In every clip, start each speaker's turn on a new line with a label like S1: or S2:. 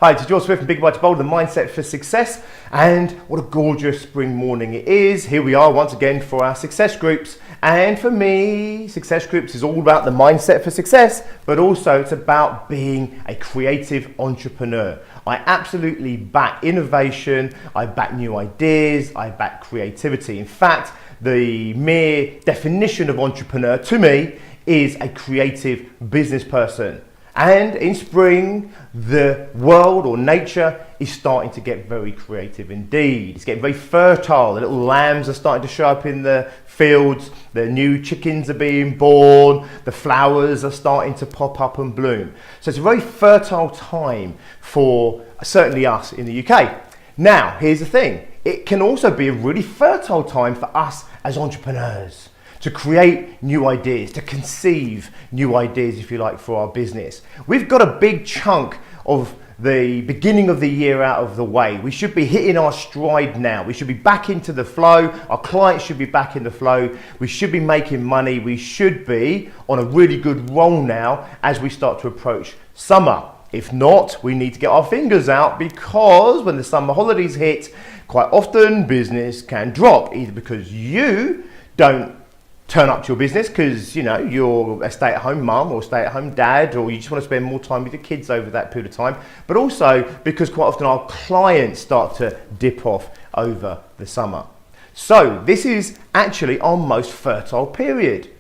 S1: Hi, it's George Swift from Big Bite to Bold, the mindset for success. And what a gorgeous spring morning it is. Here we are once again for our success groups. And for me, success groups is all about the mindset for success, but also it's about being a creative entrepreneur. I absolutely back innovation, I back new ideas, I back creativity. In fact, the mere definition of entrepreneur to me is a creative business person. And in spring, the world or nature is starting to get very creative indeed. It's getting very fertile. The little lambs are starting to show up in the fields. The new chickens are being born. The flowers are starting to pop up and bloom. So it's a very fertile time for certainly us in the UK. Now, here's the thing. It can also be a really fertile time for us as entrepreneurs to create new ideas, to conceive new ideas, if you like, for our business. We've got a big chunk of the beginning of the year out of the way. We should be hitting our stride now. We should be back into the flow. Our clients should be back in the flow. We should be making money. We should be on a really good roll now as we start to approach summer. If not, we need to get our fingers out, because when the summer holidays hit, quite often business can drop, either because you don't turn up to your business because you're a stay-at-home mum or stay-at-home dad, or you just want to spend more time with your kids over that period of time, but also because quite often our clients start to dip off over the summer. So this is actually our most fertile period.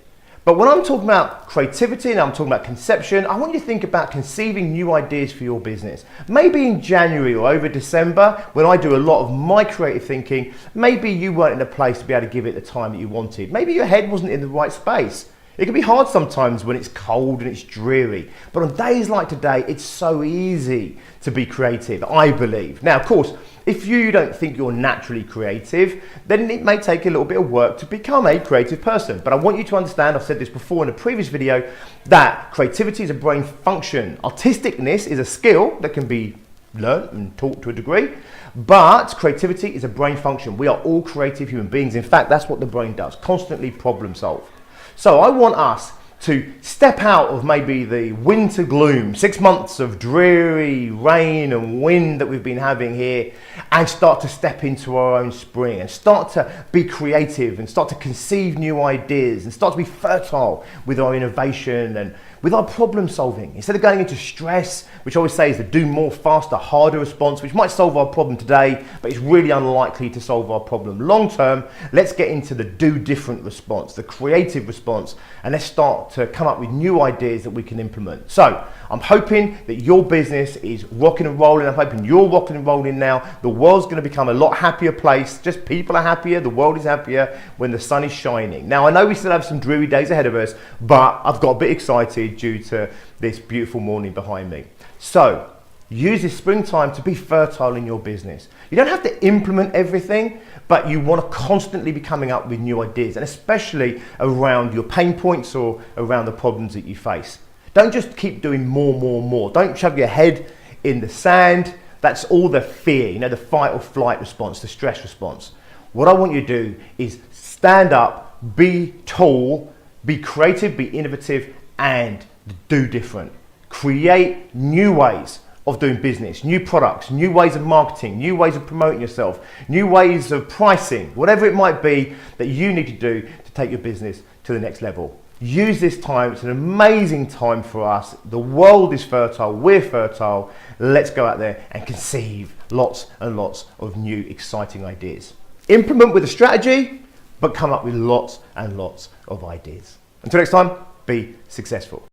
S1: But when I'm talking about creativity and I'm talking about conception, I want you to think about conceiving new ideas for your business. Maybe in January or over December, when I do a lot of my creative thinking, maybe you weren't in a place to be able to give it the time that you wanted. Maybe your head wasn't in the right space. It can be hard sometimes when it's cold and it's dreary. But on days like today, it's so easy to be creative, I believe. Now, of course, if you don't think you're naturally creative, then it may take a little bit of work to become a creative person. But I want you to understand, I've said this before in a previous video, that creativity is a brain function. Artisticness is a skill that can be learned and taught to a degree, but creativity is a brain function. We are all creative human beings. In fact, that's what the brain does, constantly problem solve. So I want us to step out of maybe the winter gloom, 6 months of dreary rain and wind that we've been having here, and start to step into our own spring and start to be creative and start to conceive new ideas and start to be fertile with our innovation and with our problem solving. Instead of going into stress, which I always say is the do more, faster, harder response, which might solve our problem today, but it's really unlikely to solve our problem long term, let's get into the do different response, the creative response, and let's start to come up with new ideas that we can implement. So I'm hoping that your business is rocking and rolling. I'm hoping you're rocking and rolling now. The world's going to become a lot happier place. Just people are happier, the world is happier when the sun is shining. Now, I know we still have some dreary days ahead of us, but I've got a bit excited due to this beautiful morning behind me. So use this springtime to be fertile in your business. You don't have to implement everything, but you want to constantly be coming up with new ideas, and especially around your pain points or around the problems that you face. Don't just keep doing more. Don't shove your head in the sand. That's all the fear, the fight or flight response, the stress response. What I want you to do is stand up, be tall, be creative, be innovative, and do different. Create new ways of doing business, new products, new ways of marketing, new ways of promoting yourself, new ways of pricing, whatever it might be that you need to do to take your business to the next level. Use this time. It's an amazing time for us. The world is fertile. We're fertile. Let's go out there and conceive lots and lots of new exciting ideas. Implement with a strategy, but come up with lots and lots of ideas. Until next time, be successful.